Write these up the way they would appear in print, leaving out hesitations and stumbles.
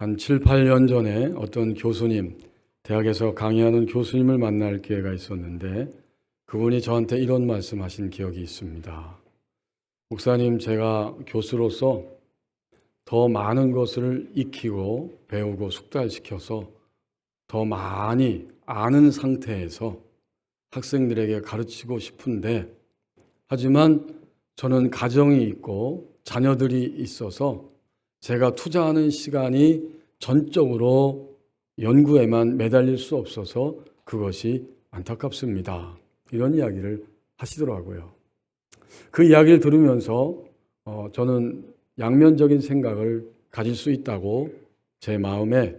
한 7, 8년 전에 어떤 교수님, 대학에서 강의하는 교수님을 만날 기회가 있었는데 그분이 저한테 이런 말씀하신 기억이 있습니다. 목사님, 제가 교수로서 더 많은 것을 익히고 배우고 숙달시켜서 더 많이 아는 상태에서 학생들에게 가르치고 싶은데, 하지만 저는 가정이 있고 자녀들이 있어서 제가 투자하는 시간이 전적으로 연구에만 매달릴 수 없어서 그것이 안타깝습니다. 이런 이야기를 하시더라고요. 그 이야기를 들으면서 저는 양면적인 생각을 가질 수 있다고 제 마음에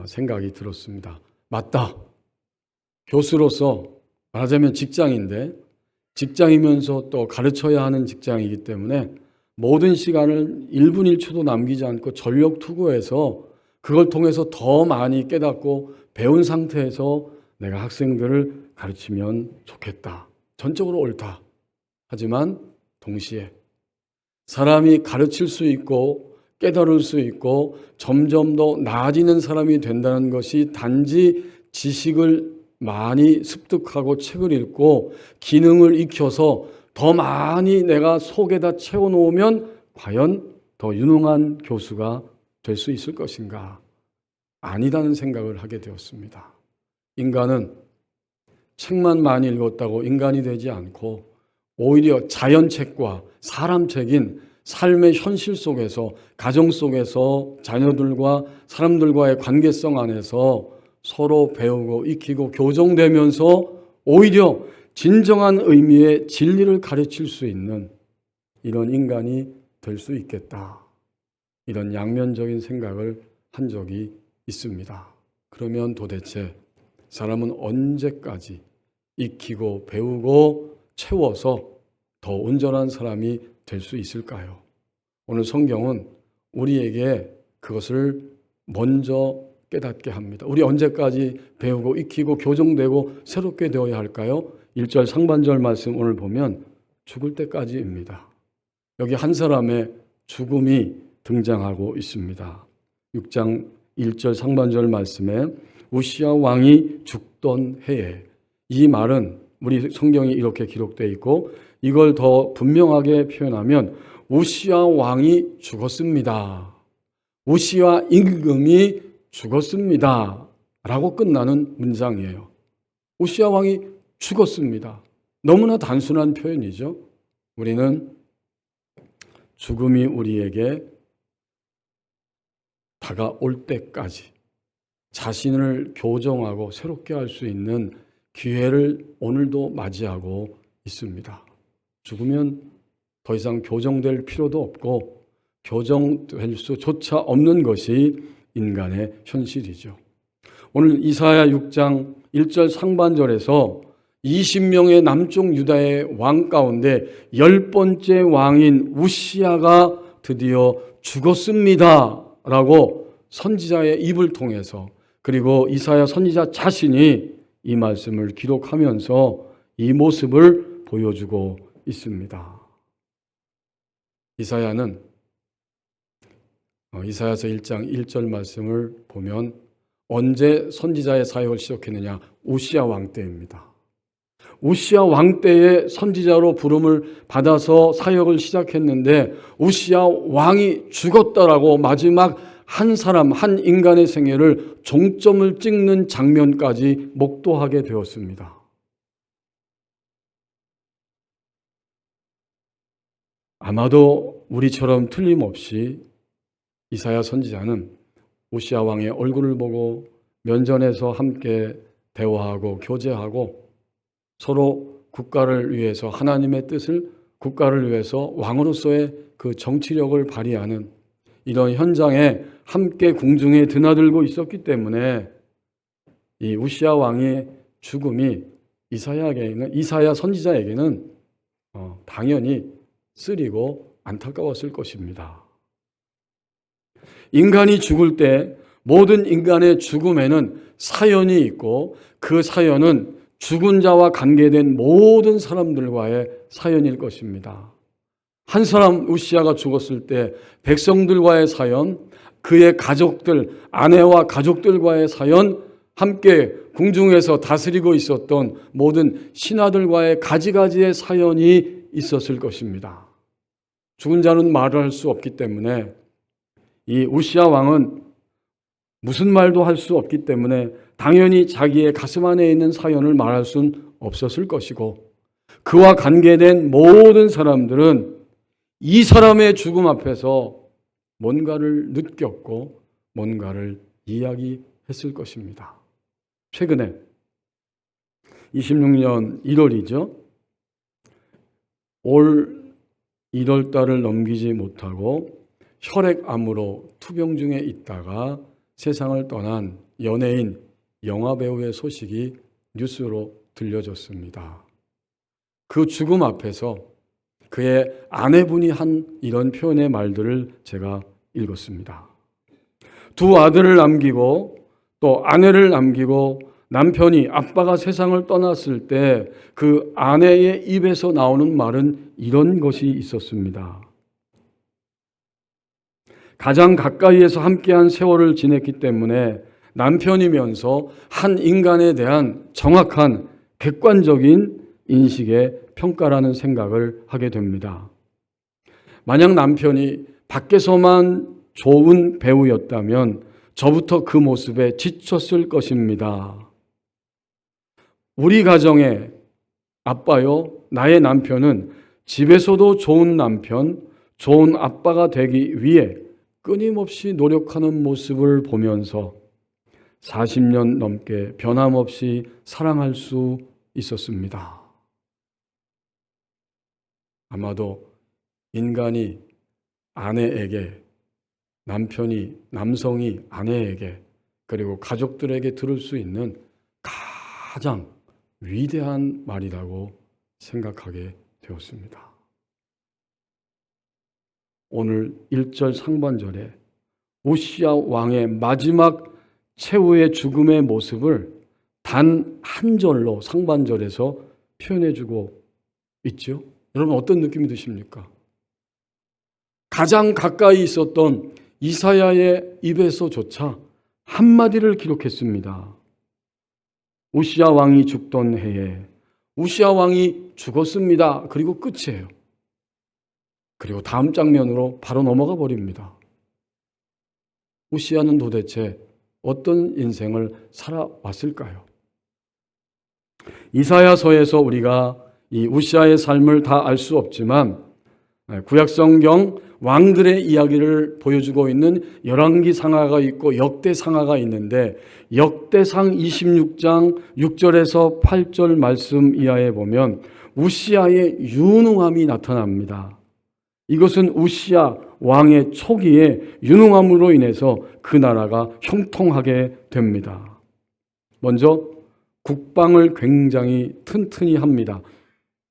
생각이 들었습니다. 맞다. 교수로서 말하자면 직장인데, 직장이면서 또 가르쳐야 하는 직장이기 때문에 모든 시간을 1분 1초도 남기지 않고 전력 투구해서 그걸 통해서 더 많이 깨닫고 배운 상태에서 내가 학생들을 가르치면 좋겠다. 전적으로 옳다. 하지만 동시에 사람이 가르칠 수 있고 깨달을 수 있고 점점 더 나아지는 사람이 된다는 것이 단지 지식을 많이 습득하고 책을 읽고 기능을 익혀서 더 많이 내가 속에다 채워놓으면 과연 더 유능한 교수가 될 수 있을 것인가? 아니라는 생각을 하게 되었습니다. 인간은 책만 많이 읽었다고 인간이 되지 않고 오히려 자연책과 사람책인 삶의 현실 속에서, 가정 속에서 자녀들과 사람들과의 관계성 안에서 서로 배우고 익히고 교정되면서 오히려 진정한 의미의 진리를 가르칠 수 있는 이런 인간이 될 수 있겠다. 이런 양면적인 생각을 한 적이 있습니다. 그러면 도대체 사람은 언제까지 익히고 배우고 채워서 더 온전한 사람이 될 수 있을까요? 오늘 성경은 우리에게 그것을 먼저 깨닫게 합니다. 우리 언제까지 배우고 익히고 교정되고 새롭게 되어야 할까요? 1절 상반절 말씀 오늘 보면 죽을 때까지입니다. 여기 한 사람의 죽음이 등장하고 있습니다. 6장 1절 상반절 말씀에 우시야 왕이 죽던 해에, 이 말은 우리 성경이 이렇게 기록되어 있고 이걸 더 분명하게 표현하면 우시야 왕이 죽었습니다. 우시야 임금이 죽었습니다. 라고 끝나는 문장이에요. 우시야 왕이 죽었습니다. 너무나 단순한 표현이죠. 우리는 죽음이 우리에게 다가올 때까지 자신을 교정하고 새롭게 할 수 있는 기회를 오늘도 맞이하고 있습니다. 죽으면 더 이상 교정될 필요도 없고 교정될 수조차 없는 것이 인간의 현실이죠. 오늘 이사야 6장 1절 상반절에서 20명의 남쪽 유다의 왕 가운데 10번째 왕인 우시야가 드디어 죽었습니다 라고 선지자의 입을 통해서, 그리고 이사야 선지자 자신이 이 말씀을 기록하면서 이 모습을 보여주고 있습니다. 이사야는 이사야서 1장 1절 말씀을 보면 언제 선지자의 사역을 시작했느냐? 우시야 왕 때입니다. 우시야 왕 때에 선지자로 부름을 받아서 사역을 시작했는데 우시야 왕이 죽었다라고 마지막 한 사람, 한 인간의 생애를 종점을 찍는 장면까지 목도하게 되었습니다. 아마도 우리처럼 틀림없이 이사야 선지자는 우시야 왕의 얼굴을 보고 면전에서 함께 대화하고 교제하고 서로 국가를 위해서, 하나님의 뜻을 국가를 위해서 왕으로서의 그 정치력을 발휘하는 이런 현장에 함께 궁중에 드나들고 있었기 때문에 이 우시야 왕의 죽음이 이사야 선지자에게는 당연히 쓰리고 안타까웠을 것입니다. 인간이 죽을 때 모든 인간의 죽음에는 사연이 있고 그 사연은 죽은 자와 관계된 모든 사람들과의 사연일 것입니다. 한 사람 우시야가 죽었을 때 백성들과의 사연, 그의 가족들, 아내와 가족들과의 사연, 함께 궁중에서 다스리고 있었던 모든 신하들과의 가지가지의 사연이 있었을 것입니다. 죽은 자는 말을 할 수 없기 때문에 이 우시야 왕은 무슨 말도 할 수 없기 때문에 당연히 자기의 가슴 안에 있는 사연을 말할 수는 없었을 것이고, 그와 관계된 모든 사람들은 이 사람의 죽음 앞에서 뭔가를 느꼈고 뭔가를 이야기했을 것입니다. 최근에 26년 1월이죠. 올 1월 달을 넘기지 못하고 혈액암으로 투병 중에 있다가 세상을 떠난 연예인, 영화배우의 소식이 뉴스로 들려졌습니다. 그 죽음 앞에서 그의 아내분이 한 이런 표현의 말들을 제가 읽었습니다. 두 아들을 남기고 또 아내를 남기고 남편이, 아빠가 세상을 떠났을 때 그 아내의 입에서 나오는 말은 이런 것이 있었습니다. 가장 가까이에서 함께한 세월을 지냈기 때문에 남편이면서 한 인간에 대한 정확한 객관적인 인식의 평가라는 생각을 하게 됩니다. 만약 남편이 밖에서만 좋은 배우였다면 저부터 그 모습에 지쳤을 것입니다. 우리 가정의 아빠요, 나의 남편은 집에서도 좋은 남편, 좋은 아빠가 되기 위해 끊임없이 노력하는 모습을 보면서 40년 넘게 변함없이 사랑할 수 있었습니다. 아마도 인간이 아내에게, 남성이 아내에게, 그리고 가족들에게 들을 수 있는 가장 위대한 말이라고 생각하게 되었습니다. 오늘 1절 상반절에 우시야 왕의 마지막 최후의 죽음의 모습을 단 한 절로 상반절에서 표현해주고 있죠. 여러분 어떤 느낌이 드십니까? 가장 가까이 있었던 이사야의 입에서조차 한마디를 기록했습니다. 우시야 왕이 죽던 해에 우시야 왕이 죽었습니다. 그리고 끝이에요. 그리고 다음 장면으로 바로 넘어가 버립니다. 우시야는 도대체 어떤 인생을 살아왔을까요? 이사야서에서 우리가 이 우시야의 삶을 다 알 수 없지만 구약성경 왕들의 이야기를 보여주고 있는 열왕기상하가 있고 역대상하가 있는데, 역대상 26장 6절에서 8절 말씀 이하에 보면 우시야의 유능함이 나타납니다. 이것은 우시야 왕의 초기에 유능함으로 인해서 그 나라가 형통하게 됩니다. 먼저 국방을 굉장히 튼튼히 합니다.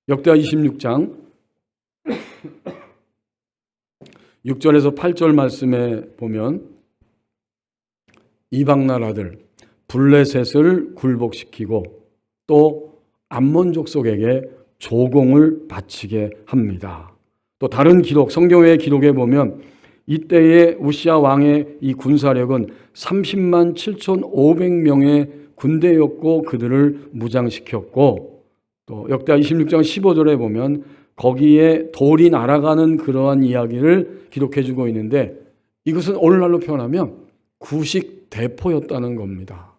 역대하 26장 6절에서 8절 말씀에 보면 이방 나라들 블레셋을 굴복시키고 또 암몬 족속에게 조공을 바치게 합니다. 또 다른 기록, 성경의 기록에 보면 이때의 우시야 왕의 이 군사력은 30만 7,500명의 군대였고 그들을 무장시켰고, 또 역대하 26장 15절에 보면 거기에 돌이 날아가는 그러한 이야기를 기록해주고 있는데, 이것은 오늘날로 표현하면 구식 대포였다는 겁니다.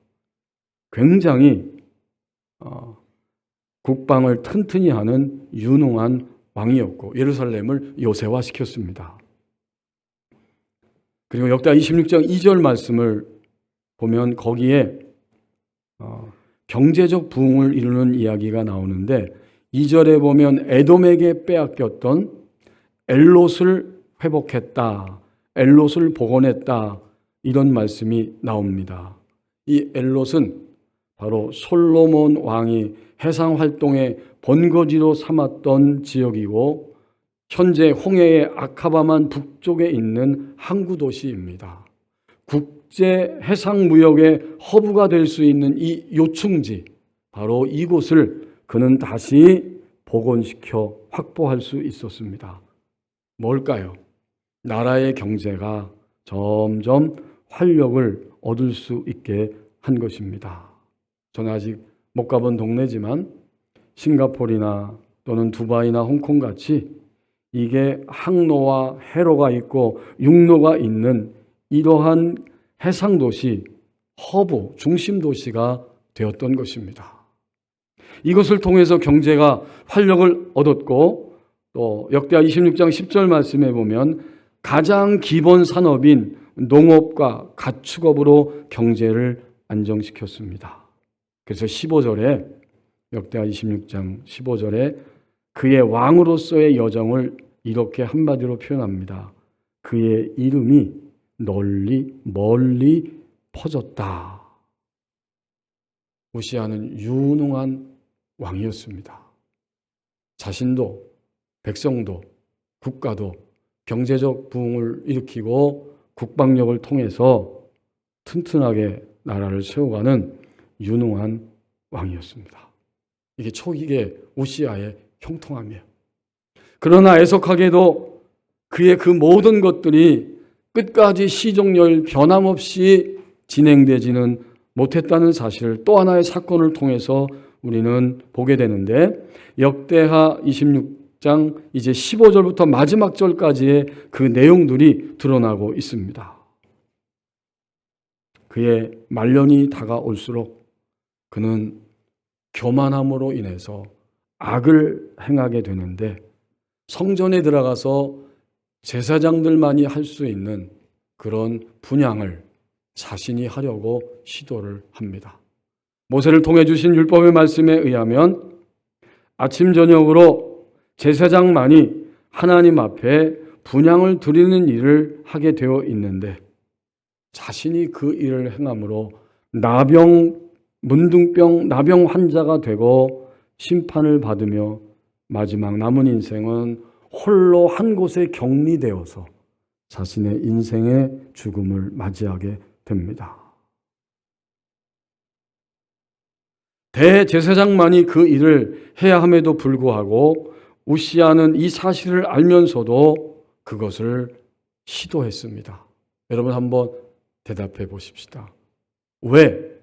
굉장히 국방을 튼튼히 하는 유능한 왕이었고 예루살렘을 요새화시켰습니다. 그리고 역대하 26장 2절 말씀을 보면 거기에 경제적 부흥을 이루는 이야기가 나오는데, 2절에 보면 에돔에게 빼앗겼던 엘롯을 회복했다, 엘롯을 복원했다, 이런 말씀이 나옵니다. 이 엘롯은 바로 솔로몬 왕이 해상 활동의 본거지로 삼았던 지역이고 현재 홍해의 아카바만 북쪽에 있는 항구 도시입니다. 국제 해상 무역의 허브가 될 수 있는 이 요충지, 바로 이곳을 그는 다시 복원시켜 확보할 수 있었습니다. 뭘까요? 나라의 경제가 점점 활력을 얻을 수 있게 한 것입니다. 저는 아직 못 가본 동네지만 싱가포르나 또는 두바이나 홍콩 같이 이게 항로와 해로가 있고 육로가 있는 이러한 해상도시, 허브, 중심 도시가 되었던 것입니다. 이것을 통해서 경제가 활력을 얻었고 또 역대하 26장 10절 말씀에 보면 가장 기본 산업인 농업과 가축업으로 경제를 안정시켰습니다. 그래서 15절에 역대하 26장 15절에 그의 왕으로서의 여정을 이렇게 한마디로 표현합니다. 그의 이름이 멀리 퍼졌다. 우시아는 유능한 왕이었습니다. 자신도 백성도 국가도 경제적 부흥을 일으키고 국방력을 통해서 튼튼하게 나라를 세워가는 유능한 왕이었습니다. 이게 초기의 우시아의 형통함이에요. 그러나 애석하게도 그의 그 모든 것들이 끝까지 시종일 변함없이 진행되지는 못했다는 사실을 또 하나의 사건을 통해서 우리는 보게 되는데 역대하 26장 이제 15절부터 마지막 절까지의 그 내용들이 드러나고 있습니다. 그의 말년이 다가올수록 그는 교만함으로 인해서 악을 행하게 되는데 성전에 들어가서 제사장들만이 할 수 있는 그런 분향을 자신이 하려고 시도를 합니다. 모세를 통해 주신 율법의 말씀에 의하면 아침 저녁으로 제사장만이 하나님 앞에 분향을 드리는 일을 하게 되어 있는데 자신이 그 일을 행함으로 문둥병 나병 환자가 되고 심판을 받으며 마지막 남은 인생은 홀로 한 곳에 격리되어서 자신의 인생의 죽음을 맞이하게 됩니다. 대제사장만이 그 일을 해야 함에도 불구하고 우시아는 이 사실을 알면서도 그것을 시도했습니다. 여러분 한번 대답해 보십시다. 왜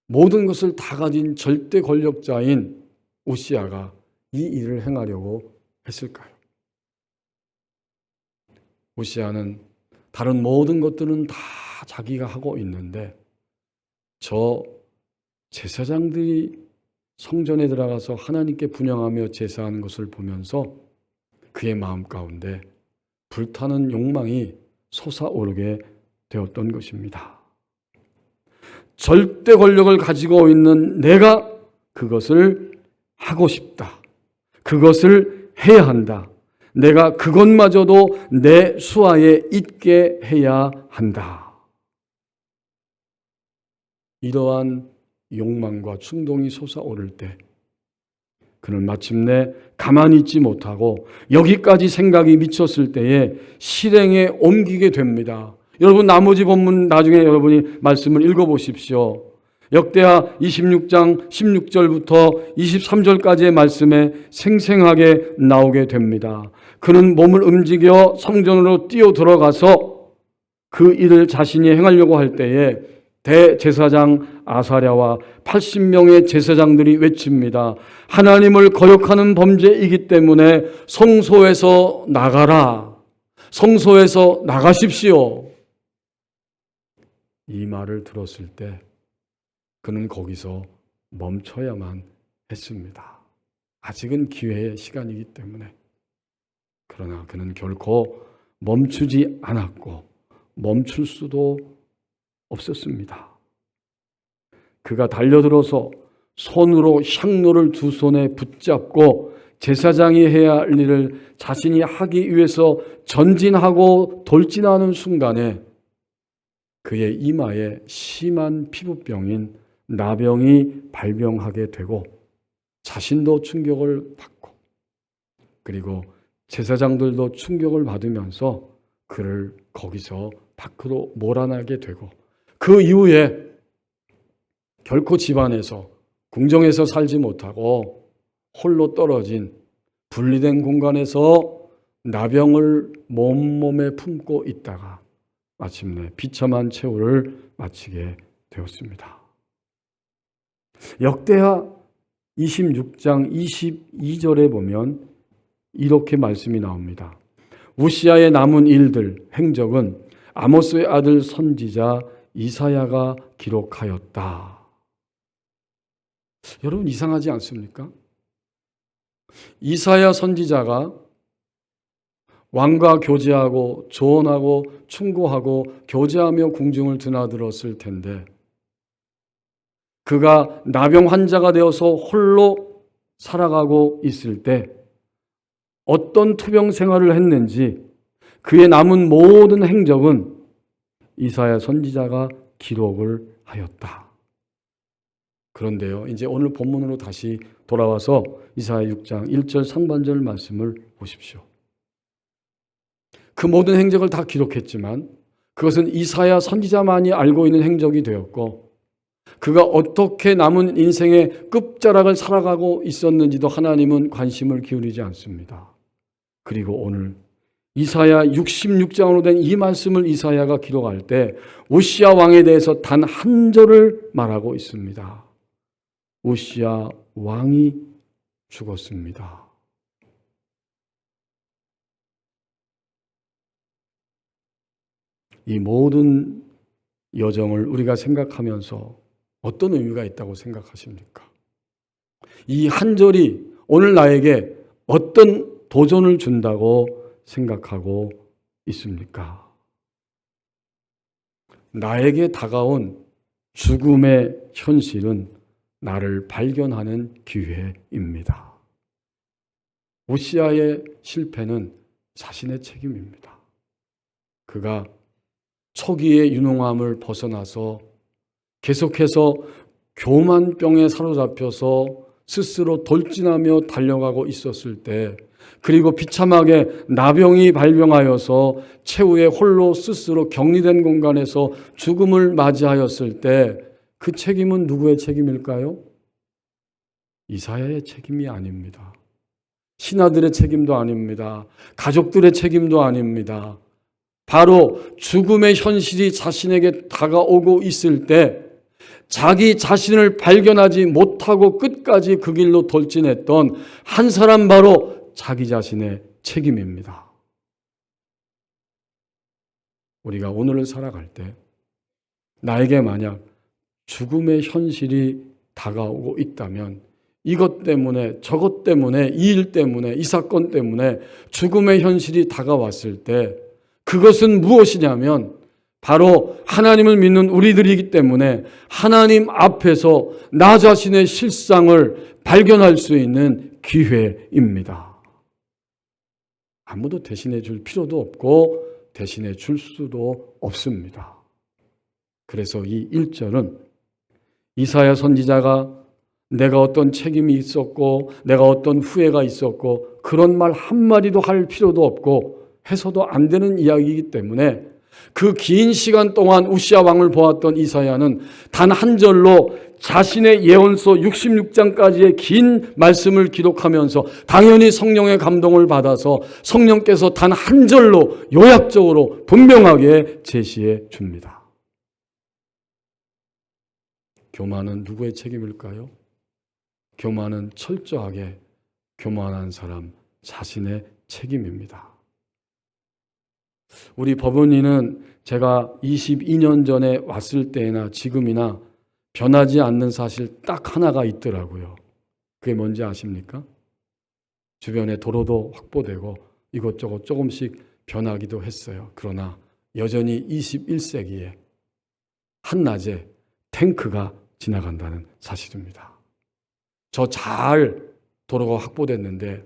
모든 것을 다 가진 절대 권력자인 우시아가 이 일을 행하려고 했을까요? 우시아는 다른 모든 것들은 다 자기가 하고 있는데 저 제사장들이 성전에 들어가서 하나님께 분향하며 제사하는 것을 보면서 그의 마음 가운데 불타는 욕망이 솟아오르게 되었던 것입니다. 절대 권력을 가지고 있는 내가 그것을 하고 싶다. 그것을 해야 한다. 내가 그것마저도 내 수하에 있게 해야 한다. 이러한 욕망과 충동이 솟아오를 때 그는 마침내 가만히 있지 못하고 여기까지 생각이 미쳤을 때에 실행에 옮기게 됩니다. 여러분 나머지 본문 나중에 여러분이 말씀을 읽어보십시오. 역대하 26장 16절부터 23절까지의 말씀에 생생하게 나오게 됩니다. 그는 몸을 움직여 성전으로 뛰어 들어가서 그 일을 자신이 행하려고 할 때에 대제사장 아사랴와 80명의 제사장들이 외칩니다. 하나님을 거역하는 범죄이기 때문에 성소에서 나가라. 성소에서 나가십시오. 이 말을 들었을 때 그는 거기서 멈춰야만 했습니다. 아직은 기회의 시간이기 때문에. 그러나 그는 결코 멈추지 않았고 멈출 수도 없었습니다. 그가 달려들어서 손으로 향로를 두 손에 붙잡고 제사장이 해야 할 일을 자신이 하기 위해서 전진하고 돌진하는 순간에 그의 이마에 심한 피부병인 나병이 발병하게 되고 자신도 충격을 받고 그리고 제사장들도 충격을 받으면서 그를 거기서 밖으로 몰아나게 되고 그 이후에 결코 집안에서 궁정에서 살지 못하고 홀로 떨어진 분리된 공간에서 나병을 몸몸에 품고 있다가 마침내 비참한 최후를 마치게 되었습니다. 역대하 26장 22절에 보면 이렇게 말씀이 나옵니다. 우시아의 남은 일들, 행적은 아모스의 아들 선지자 이사야가 기록하였다. 여러분 이상하지 않습니까? 이사야 선지자가 왕과 교제하고 조언하고 충고하고 교제하며 궁중을 드나들었을 텐데 그가 나병 환자가 되어서 홀로 살아가고 있을 때 어떤 투병 생활을 했는지 그의 남은 모든 행적은 이사야 선지자가 기록을 하였다. 그런데요, 이제 오늘 본문으로 다시 돌아와서 이사야 6장 1절 상반절 말씀을 보십시오. 그 모든 행적을 다 기록했지만 그것은 이사야 선지자만이 알고 있는 행적이 되었고 그가 어떻게 남은 인생의 끝자락을 살아가고 있었는지도 하나님은 관심을 기울이지 않습니다. 그리고 오늘 이사야 66장으로 된 이 말씀을 이사야가 기록할 때 우시아 왕에 대해서 단 한 절을 말하고 있습니다. 우시아 왕이 죽었습니다. 이 모든 여정을 우리가 생각하면서 어떤 의미가 있다고 생각하십니까? 이 한 절이 오늘 나에게 어떤 도전을 준다고 생각하고 있습니까? 나에게 다가온 죽음의 현실은 나를 발견하는 기회입니다. 우시아의 실패는 자신의 책임입니다. 그가 초기의 유능함을 벗어나서 계속해서 교만병에 사로잡혀서 스스로 돌진하며 달려가고 있었을 때 그리고 비참하게 나병이 발병하여서 최후에 홀로 스스로 격리된 공간에서 죽음을 맞이하였을 때 그 책임은 누구의 책임일까요? 이사야의 책임이 아닙니다. 신하들의 책임도 아닙니다. 가족들의 책임도 아닙니다. 바로 죽음의 현실이 자신에게 다가오고 있을 때 자기 자신을 발견하지 못하고 끝까지 그 길로 돌진했던 한 사람 바로 자기 자신의 책임입니다. 우리가 오늘을 살아갈 때 나에게 만약 죽음의 현실이 다가오고 있다면 이것 때문에 저것 때문에 이 일 때문에 이 사건 때문에 죽음의 현실이 다가왔을 때 그것은 무엇이냐면 바로 하나님을 믿는 우리들이기 때문에 하나님 앞에서 나 자신의 실상을 발견할 수 있는 기회입니다. 아무도 대신해 줄 필요도 없고 대신해 줄 수도 없습니다. 그래서 이 1절은 이사야 선지자가 내가 어떤 책임이 있었고 내가 어떤 후회가 있었고 그런 말 한마디도 할 필요도 없고 해서도 안 되는 이야기이기 때문에 그 긴 시간 동안 우시아 왕을 보았던 이사야는 단 한 절로 자신의 예언서 66장까지의 긴 말씀을 기록하면서 당연히 성령의 감동을 받아서 성령께서 단 한 절로 요약적으로 분명하게 제시해 줍니다. 교만은 누구의 책임일까요? 교만은 철저하게 교만한 사람 자신의 책임입니다. 우리 법원인은 제가 22년 전에 왔을 때나 지금이나 변하지 않는 사실 딱 하나가 있더라고요. 그게 뭔지 아십니까? 주변에 도로도 확보되고 이것저것 조금씩 변하기도 했어요. 그러나 여전히 21세기에 한낮에 탱크가 지나간다는 사실입니다. 저 잘 도로가 확보됐는데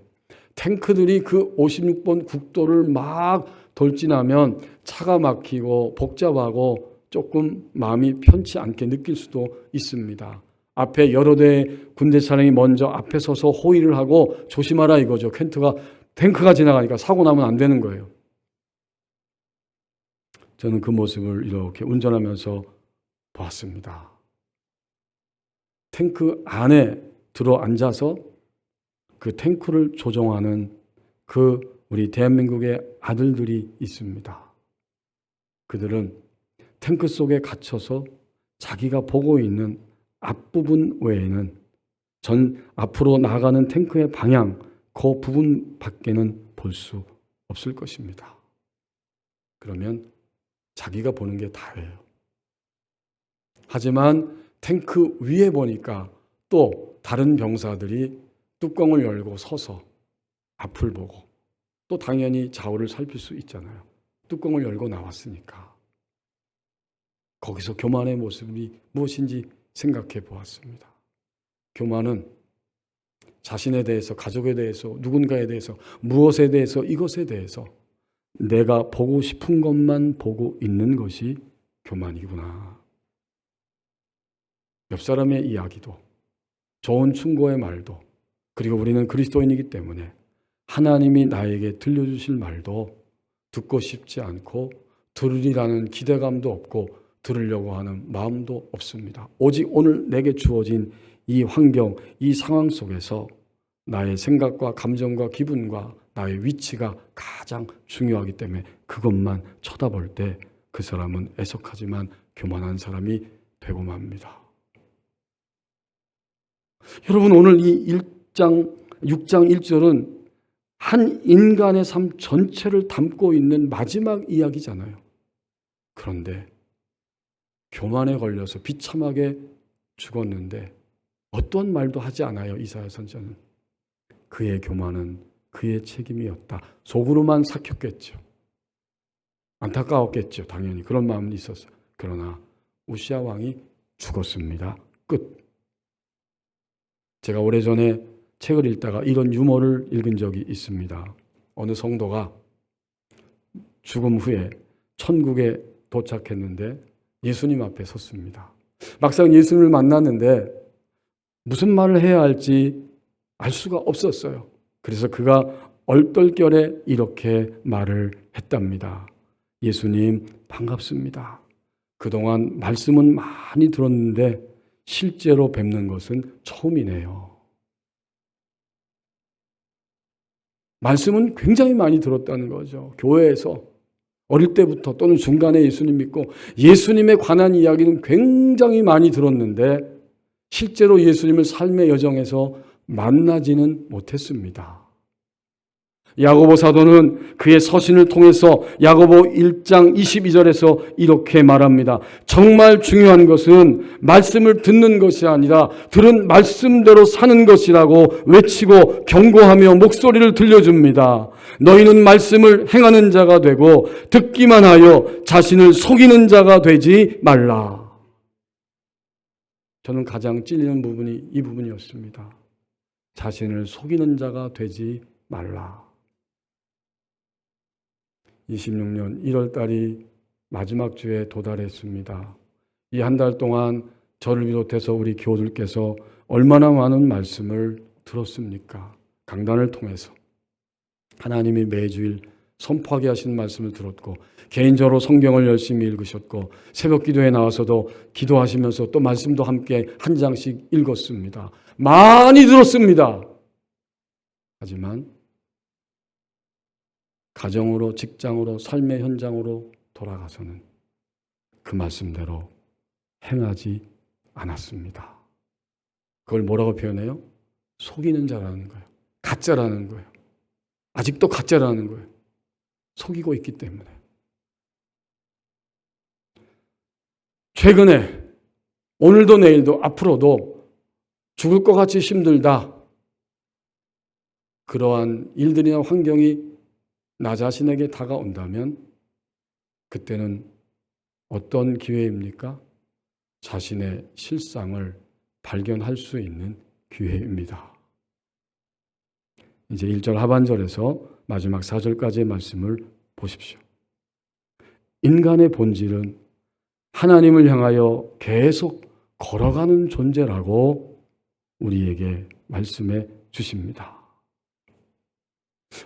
탱크들이 그 56번 국도를 막 돌진하면 차가 막히고 복잡하고 조금 마음이 편치 않게 느낄 수도 있습니다. 앞에 여러 대의 군대 차량이 먼저 앞에 서서 호위를 하고 조심하라 이거죠. 탱크가 지나가니까 사고 나면 안 되는 거예요. 저는 그 모습을 이렇게 운전하면서 보았습니다. 탱크 안에 들어 앉아서 그 탱크를 조종하는 그 우리 대한민국의 아들들이 있습니다. 그들은 탱크 속에 갇혀서 자기가 보고 있는 앞부분 외에는 앞으로 나가는 탱크의 방향, 그 부분 밖에는 볼 수 없을 것입니다. 그러면 자기가 보는 게 다예요. 하지만 탱크 위에 보니까 또 다른 병사들이 뚜껑을 열고 서서 앞을 보고 또 당연히 좌우를 살필 수 있잖아요. 뚜껑을 열고 나왔으니까. 거기서 교만의 모습이 무엇인지 생각해 보았습니다. 교만은 자신에 대해서, 가족에 대해서, 누군가에 대해서, 무엇에 대해서, 이것에 대해서 내가 보고 싶은 것만 보고 있는 것이 교만이구나. 옆 사람의 이야기도, 좋은 충고의 말도, 그리고 우리는 그리스도인이기 때문에 하나님이 나에게 들려주실 말도 듣고 싶지 않고 들으리라는 기대감도 없고 들으려고 하는 마음도 없습니다. 오직 오늘 내게 주어진 이 환경, 이 상황 속에서 나의 생각과 감정과 기분과 나의 위치가 가장 중요하기 때문에 그것만 쳐다볼 때 그 사람은 애석하지만 교만한 사람이 되고 맙니다. 여러분, 오늘 이 6장 1절은 한 인간의 삶 전체를 담고 있는 마지막 이야기잖아요. 그런데 교만에 걸려서 비참하게 죽었는데 어떠한 말도 하지 않아요. 이사야 선지자는. 그의 교만은 그의 책임이었다. 속으로만 삭혔겠죠. 안타까웠겠죠. 당연히 그런 마음은 있었어요. 그러나 우시아 왕이 죽었습니다. 끝. 제가 오래전에 책을 읽다가 이런 유머를 읽은 적이 있습니다. 어느 성도가 죽음 후에 천국에 도착했는데 예수님 앞에 섰습니다. 막상 예수님을 만났는데 무슨 말을 해야 할지 알 수가 없었어요. 그래서 그가 얼떨결에 이렇게 말을 했답니다. 예수님, 반갑습니다. 그동안 말씀은 많이 들었는데 실제로 뵙는 것은 처음이네요. 말씀은 굉장히 많이 들었다는 거죠. 교회에서 어릴 때부터 또는 중간에 예수님 믿고 예수님에 관한 이야기는 굉장히 많이 들었는데 실제로 예수님을 삶의 여정에서 만나지는 못했습니다. 야고보 사도는 그의 서신을 통해서 야고보 1장 22절에서 이렇게 말합니다. 정말 중요한 것은 말씀을 듣는 것이 아니라 들은 말씀대로 사는 것이라고 외치고 경고하며 목소리를 들려줍니다. 너희는 말씀을 행하는 자가 되고 듣기만 하여 자신을 속이는 자가 되지 말라. 저는 가장 찔리는 부분이 이 부분이었습니다. 자신을 속이는 자가 되지 말라. 26년 1월 달이 마지막 주에 도달했습니다. 이 한 달 동안 저를 비롯해서 우리 교우들께서 얼마나 많은 말씀을 들었습니까? 강단을 통해서 하나님이 매주일 선포하게 하신 말씀을 들었고 개인적으로 성경을 열심히 읽으셨고 새벽 기도에 나와서도 기도하시면서 또 말씀도 함께 한 장씩 읽었습니다. 많이 들었습니다. 하지만 가정으로, 직장으로, 삶의 현장으로 돌아가서는 그 말씀대로 행하지 않았습니다. 그걸 뭐라고 표현해요? 속이는 자라는 거예요. 가짜라는 거예요. 아직도 가짜라는 거예요. 속이고 있기 때문에. 최근에 오늘도 내일도 앞으로도 죽을 것 같이 힘들다. 그러한 일들이나 환경이 나 자신에게 다가온다면 그때는 어떤 기회입니까? 자신의 실상을 발견할 수 있는 기회입니다. 이제 1절 하반절에서 마지막 4절까지의 말씀을 보십시오. 인간의 본질은 하나님을 향하여 계속 걸어가는 존재라고 우리에게 말씀해 주십니다.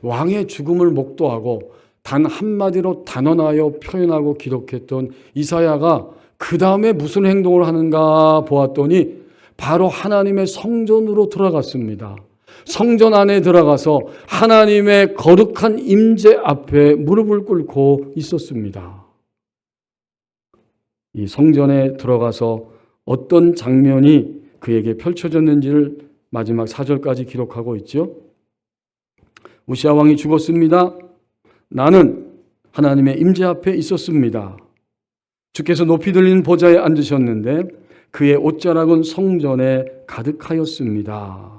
왕의 죽음을 목도하고 단 한마디로 단언하여 표현하고 기록했던 이사야가 그 다음에 무슨 행동을 하는가 보았더니 바로 하나님의 성전으로 들어갔습니다. 성전 안에 들어가서 하나님의 거룩한 임재 앞에 무릎을 꿇고 있었습니다. 이 성전에 들어가서 어떤 장면이 그에게 펼쳐졌는지를 마지막 4절까지 기록하고 있죠. 우시아 왕이 죽었습니다. 나는 하나님의 임재 앞에 있었습니다. 주께서 높이 들린 보좌에 앉으셨는데 그의 옷자락은 성전에 가득하였습니다.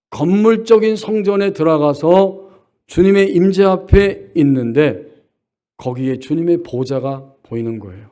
건물적인 성전에 들어가서 주님의 임재 앞에 있는데 거기에 주님의 보좌가 보이는 거예요.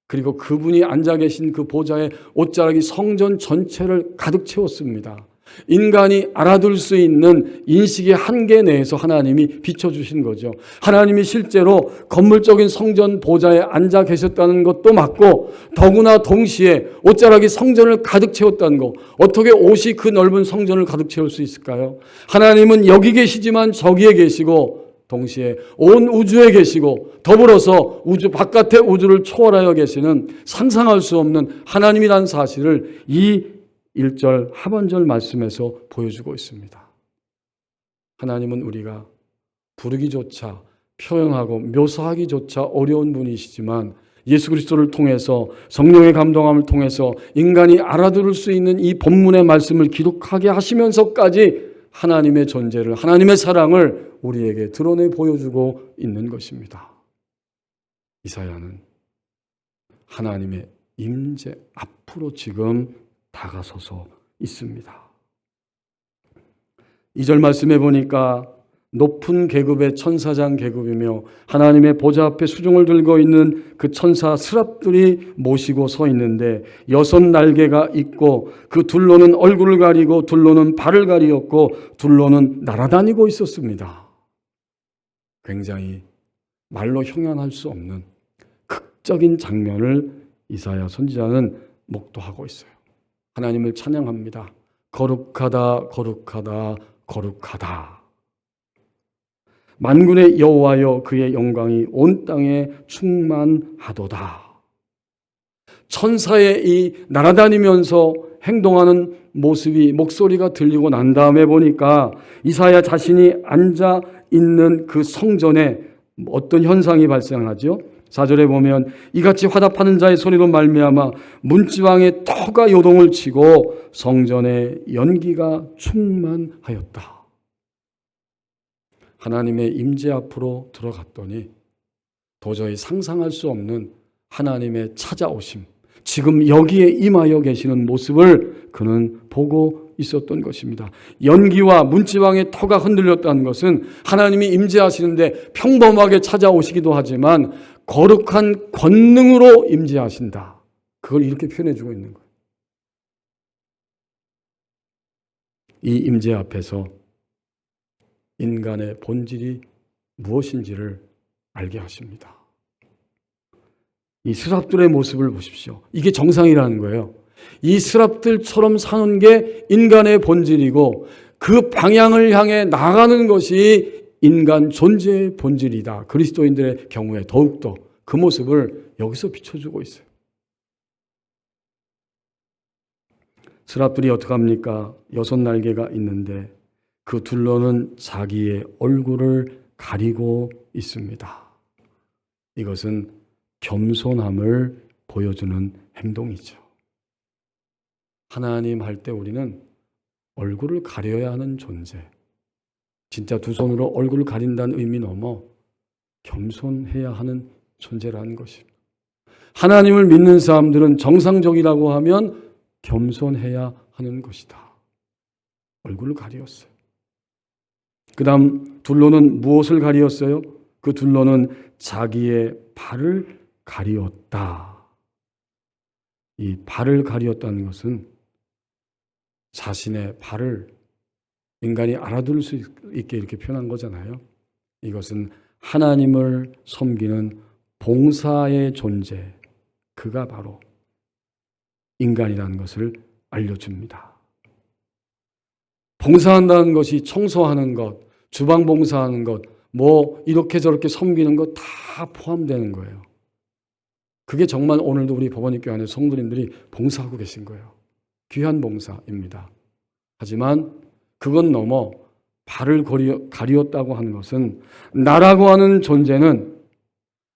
그리고 그분이 앉아 계신 그 보좌의 옷자락이 성전 전체를 가득 채웠습니다. 인간이 알아둘 수 있는 인식의 한계 내에서 하나님이 비춰주신 거죠. 하나님이 실제로 건물적인 성전 보좌에 앉아 계셨다는 것도 맞고 더구나 동시에 옷자락이 성전을 가득 채웠다는 것. 어떻게 옷이 그 넓은 성전을 가득 채울 수 있을까요? 하나님은 여기 계시지만 저기에 계시고 동시에 온 우주에 계시고 더불어서 우주 바깥의 우주를 초월하여 계시는 상상할 수 없는 하나님이라는 사실을 이 1절 하반절 말씀에서 보여주고 있습니다. 하나님은 우리가 부르기조차 표현하고 묘사하기조차 어려운 분이시지만 예수 그리스도를 통해서 성령의 감동함을 통해서 인간이 알아들을 수 있는 이 본문의 말씀을 기록하게 하시면서까지 하나님의 존재를, 하나님의 사랑을 우리에게 드러내 보여주고 있는 것입니다. 이사야는 하나님의 임재 앞으로 지금 다가서서 있습니다. 2절 말씀해 보니까 높은 계급의 천사장 계급이며 하나님의 보좌 앞에 수종을 들고 있는 그 천사 스랍들이 모시고 서 있는데 6 날개가 있고 그 둘로는 얼굴을 가리고 둘로는 발을 가리었고 둘로는 날아다니고 있었습니다. 굉장히 말로 형용할 수 없는 극적인 장면을 이사야 선지자는 목도하고 있어요. 하나님을 찬양합니다. 거룩하다, 거룩하다, 거룩하다. 만군의 여호와여 그의 영광이 온 땅에 충만하도다. 천사의 이 날아다니면서 행동하는 모습이 목소리가 들리고 난 다음에 보니까 이사야 자신이 앉아 있는 그 성전에 어떤 현상이 발생하죠? 4절에 보면 이같이 화답하는 자의 소리로 말미암아 문지방의 터가 요동을 치고 성전에 연기가 충만하였다. 하나님의 임재 앞으로 들어갔더니 도저히 상상할 수 없는 하나님의 찾아오심, 지금 여기에 임하여 계시는 모습을 그는 보고 있었던 것입니다. 연기와 문지방의 터가 흔들렸다는 것은 하나님이 임재하시는데 평범하게 찾아오시기도 하지만 거룩한 권능으로 임재하신다. 그걸 이렇게 표현해 주고 있는 거예요. 이 임재 앞에서 인간의 본질이 무엇인지를 알게 하십니다. 이 스랍들의 모습을 보십시오. 이게 정상이라는 거예요. 이 스랍들처럼 사는 게 인간의 본질이고 그 방향을 향해 나가는 것이 인간 존재의 본질이다. 그리스도인들의 경우에 더욱더 그 모습을 여기서 비춰주고 있어요. 스랍들이 어떻게 합니까? 6 날개가 있는데 그 둘로는 자기의 얼굴을 가리고 있습니다. 이것은 겸손함을 보여주는 행동이죠. 하나님 할 때 우리는 얼굴을 가려야 하는 존재. 진짜 2 손으로 얼굴을 가린다는 의미 넘어 겸손해야 하는 존재라는 것입니다. 하나님을 믿는 사람들은 정상적이라고 하면 겸손해야 하는 것이다. 얼굴을 가리었어요. 그 다음 둘로는 무엇을 가리었어요? 그 둘로는 자기의 발을 가리었다. 이 발을 가리었다는 것은 자신의 발을 인간이 알아둘 수 있게 이렇게 표현한 거잖아요. 이것은 하나님을 섬기는 봉사의 존재, 그가 바로 인간이라는 것을 알려줍니다. 봉사한다는 것이 청소하는 것, 주방 봉사하는 것, 뭐 이렇게 저렇게 섬기는 것 다 포함되는 거예요. 그게 정말 오늘도 우리 법원입교회 안에 성도님들이 봉사하고 계신 거예요. 귀한 봉사입니다. 하지만 그건 넘어 발을 가리었다고 하는 것은 나라고 하는 존재는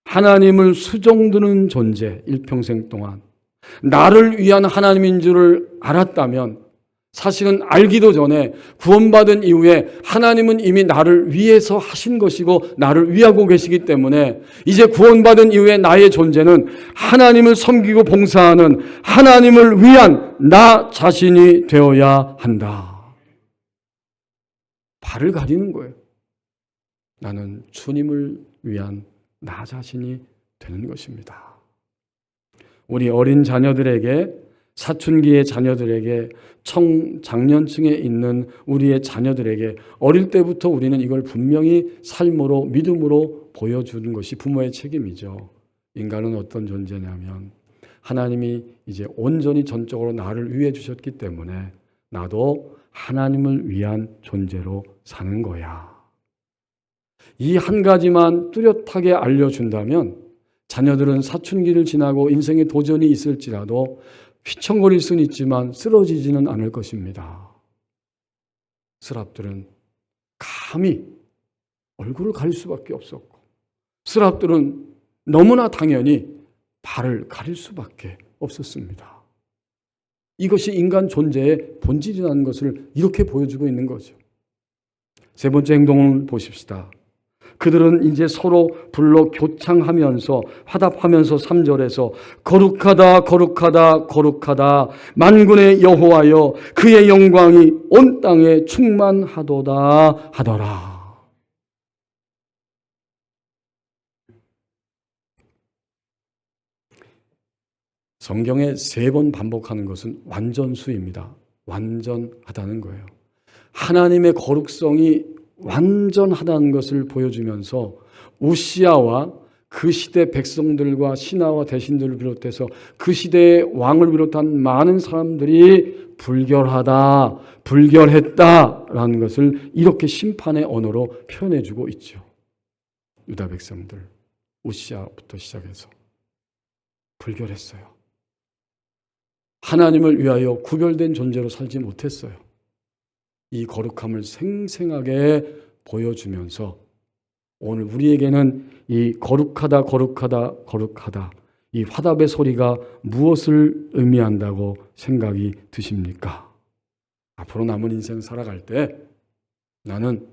하나님을 수종드는 존재, 일평생 동안 나를 위한 하나님인 줄을 알았다면, 사실은 알기도 전에 구원받은 이후에 하나님은 이미 나를 위해서 하신 것이고 나를 위하고 계시기 때문에 이제 구원받은 이후에 나의 존재는 하나님을 섬기고 봉사하는 하나님을 위한 나 자신이 되어야 한다. 발을 가리는 거예요. 나는 주님을 위한 나 자신이 되는 것입니다. 우리 어린 자녀들에게, 사춘기의 자녀들에게, 청장년층에 있는 우리의 자녀들에게 어릴 때부터 우리는 이걸 분명히 삶으로, 믿음으로 보여주는 것이 부모의 책임이죠. 인간은 어떤 존재냐면 하나님이 이제 온전히 전적으로 나를 위해 주셨기 때문에 나도 하나님을 위한 존재로 사는 거야. 이 한 가지만 뚜렷하게 알려준다면 자녀들은 사춘기를 지나고 인생에 도전이 있을지라도 휘청거릴 수는 있지만 쓰러지지는 않을 것입니다. 스랍들은 감히 얼굴을 가릴 수밖에 없었고, 스랍들은 너무나 당연히 발을 가릴 수밖에 없었습니다. 이것이 인간 존재의 본질이라는 것을 이렇게 보여주고 있는 거죠. 세 번째 행동을 보십시다. 그들은 이제 서로 불러 교창하면서 화답하면서 3절에서 거룩하다 거룩하다 거룩하다 만군의 여호와여 그의 영광이 온 땅에 충만하도다 하더라. 성경에 3번 반복하는 것은 완전수입니다. 완전하다는 거예요. 하나님의 거룩성이 완전하다는 것을 보여주면서 우시야와 그 시대 백성들과 신하와 대신들을 비롯해서 그 시대의 왕을 비롯한 많은 사람들이 불결하다, 불결했다라는 것을 이렇게 심판의 언어로 표현해주고 있죠. 유다 백성들, 우시야부터 시작해서 불결했어요. 하나님을 위하여 구별된 존재로 살지 못했어요. 이 거룩함을 생생하게 보여주면서 오늘 우리에게는 이 거룩하다 거룩하다 거룩하다 이 화답의 소리가 무엇을 의미한다고 생각이 드십니까? 앞으로 남은 인생 살아갈 때 나는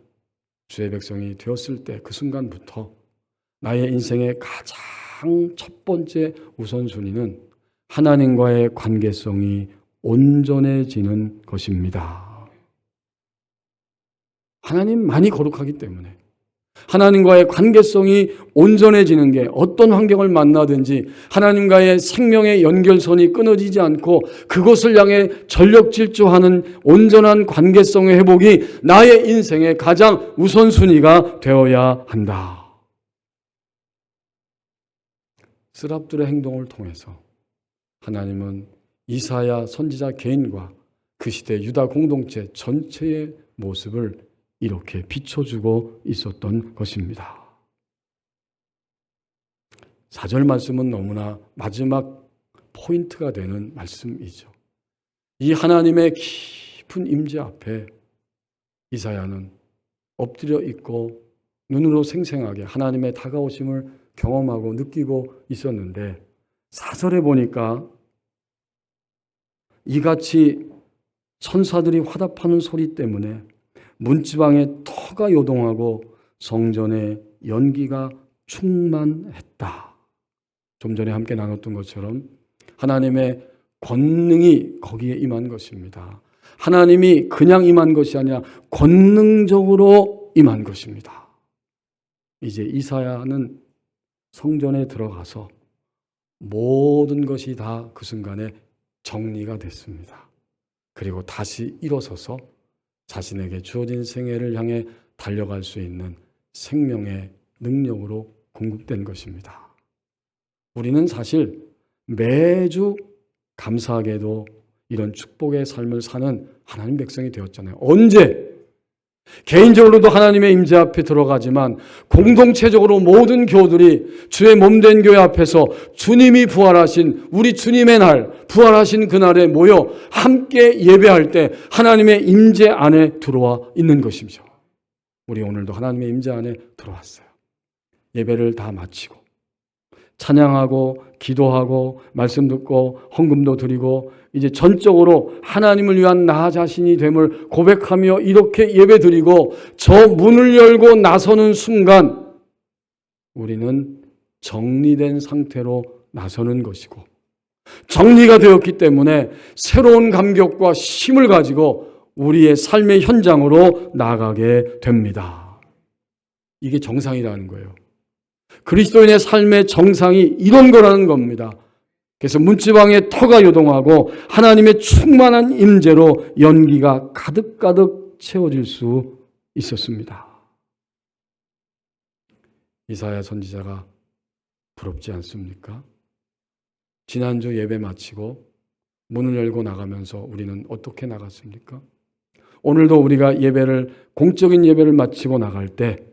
주의 백성이 되었을 때 그 순간부터 나의 인생의 가장 첫 번째 우선순위는 하나님과의 관계성이 온전해지는 것입니다. 하나님만이 거룩하기 때문에 하나님과의 관계성이 온전해지는 게 어떤 환경을 만나든지 하나님과의 생명의 연결선이 끊어지지 않고 그것을 향해 전력 질주하는 온전한 관계성의 회복이 나의 인생의 가장 우선순위가 되어야 한다. 스랍들의 행동을 통해서 하나님은 이사야 선지자 개인과 그 시대 유다 공동체 전체의 모습을 이렇게 비춰주고 있었던 것입니다. 4절 말씀은 너무나 마지막 포인트가 되는 말씀이죠. 이 하나님의 깊은 임재 앞에 이사야는 엎드려 있고 눈으로 생생하게 하나님의 다가오심을 경험하고 느끼고 있었는데 4절에 보니까 이같이 천사들이 화답하는 소리 때문에 문지방에 터가 요동하고 성전에 연기가 충만했다. 좀 전에 함께 나눴던 것처럼 하나님의 권능이 거기에 임한 것입니다. 하나님이 그냥 임한 것이 아니라 권능적으로 임한 것입니다. 이제 이사야는 성전에 들어가서 모든 것이 다 그 순간에 정리가 됐습니다. 그리고 다시 일어서서 자신에게 주어진 생애를 향해 달려갈 수 있는 생명의 능력으로 공급된 것입니다. 우리는 사실 매주 감사하게도 이런 축복의 삶을 사는 하나님 백성이 되었잖아요. 언제? 개인적으로도 하나님의 임재 앞에 들어가지만 공동체적으로 모든 교우들이 주의 몸된 교회 앞에서 주님이 부활하신 우리 주님의 날, 부활하신 그날에 모여 함께 예배할 때 하나님의 임재 안에 들어와 있는 것이죠. 우리 오늘도 하나님의 임재 안에 들어왔어요. 예배를 다 마치고 찬양하고 기도하고 말씀 듣고 헌금도 드리고 이제 전적으로 하나님을 위한 나 자신이 됨을 고백하며 이렇게 예배드리고 저 문을 열고 나서는 순간 우리는 정리된 상태로 나서는 것이고, 정리가 되었기 때문에 새로운 감격과 힘을 가지고 우리의 삶의 현장으로 나가게 됩니다. 이게 정상이라는 거예요. 그리스도인의 삶의 정상이 이런 거라는 겁니다. 그래서 문지방에 터가 요동하고 하나님의 충만한 임재로 연기가 가득가득 채워질 수 있었습니다. 이사야 선지자가 부럽지 않습니까? 지난주 예배 마치고 문을 열고 나가면서 우리는 어떻게 나갔습니까? 오늘도 우리가 공적인 예배를 마치고 나갈 때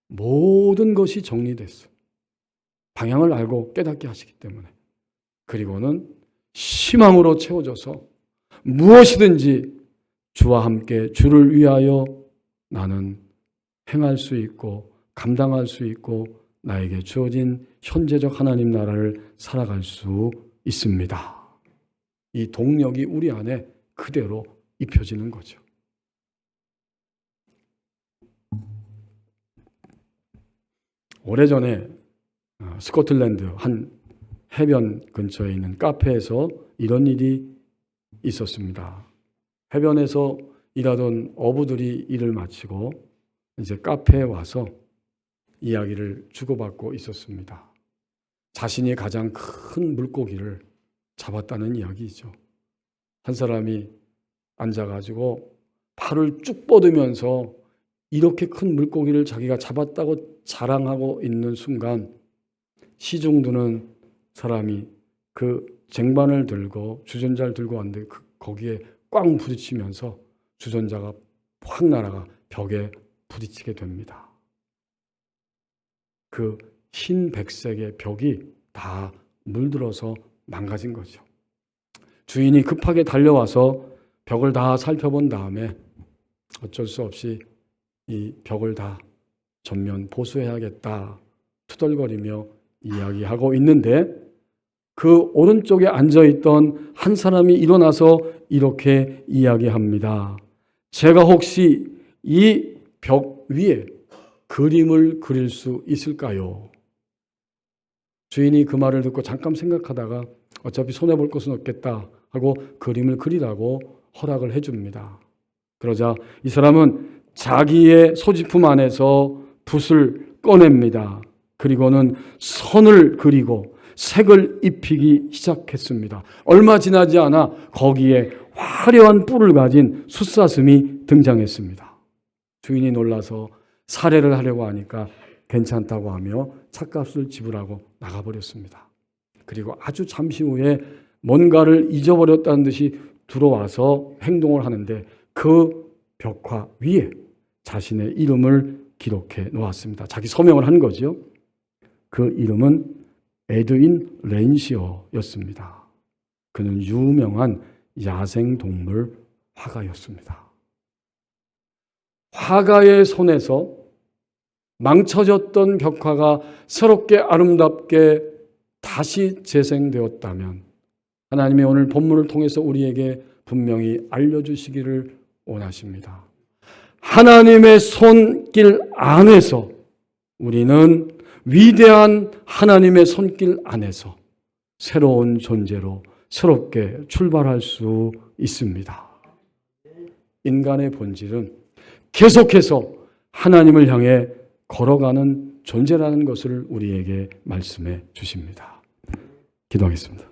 모든 것이 정리됐어요. 방향을 알고 깨닫게 하시기 때문에. 그리고는 희망으로 채워져서 무엇이든지 주와 함께 주를 위하여 나는 행할 수 있고 감당할 수 있고 나에게 주어진 현재적 하나님 나라를 살아갈 수 있습니다. 이 동력이 우리 안에 그대로 입혀지는 거죠. 오래전에 스코틀랜드 한 해변 근처에 있는 카페에서 이런 일이 있었습니다. 해변에서 일하던 어부들이 일을 마치고 이제 카페에 와서 이야기를 주고받고 있었습니다. 자신이 가장 큰 물고기를 잡았다는 이야기죠. 한 사람이 앉아가지고 팔을 쭉 뻗으면서 이렇게 큰 물고기를 자기가 잡았다고 자랑하고 있는 순간 시중 드는 사람이 그 쟁반을 들고 주전자를 들고 왔는데 거기에 꽝 부딪히면서 주전자가 확 날아가 벽에 부딪히게 됩니다. 그 흰 백색의 벽이 다 물들어서 망가진 거죠. 주인이 급하게 달려와서 벽을 다 살펴본 다음에 어쩔 수 없이 이 벽을 다 전면 보수해야겠다 투덜거리며 이야기하고 있는데 그 오른쪽에 앉아있던 한 사람이 일어나서 이렇게 이야기합니다. 제가 혹시 이 벽 위에 그림을 그릴 수 있을까요? 주인이 그 말을 듣고 잠깐 생각하다가 어차피 손해볼 것은 없겠다 하고 그림을 그리라고 허락을 해줍니다. 그러자 이 사람은 자기의 소지품 안에서 붓을 꺼냅니다. 그리고는 선을 그리고 색을 입히기 시작했습니다. 얼마 지나지 않아 거기에 화려한 뿔을 가진 숫사슴이 등장했습니다. 주인이 놀라서 살해를 하려고 하니까 괜찮다고 하며 찻값을 지불하고 나가버렸습니다. 그리고 아주 잠시 후에 뭔가를 잊어버렸다는 듯이 들어와서 행동을 하는데 그 벽화 위에 자신의 이름을 기록해 놓았습니다. 자기 서명을 한 거죠. 그 이름은 에드윈 렌시어였습니다. 그는 유명한 야생동물 화가였습니다. 화가의 손에서 망쳐졌던 벽화가 새롭게 아름답게 다시 재생되었다면 하나님의 오늘 본문을 통해서 우리에게 분명히 알려주시기를 원하십니다. 하나님의 손길 안에서 우리는 위대한 하나님의 손길 안에서 새로운 존재로 새롭게 출발할 수 있습니다. 인간의 본질은 계속해서 하나님을 향해 걸어가는 존재라는 것을 우리에게 말씀해 주십니다. 기도하겠습니다.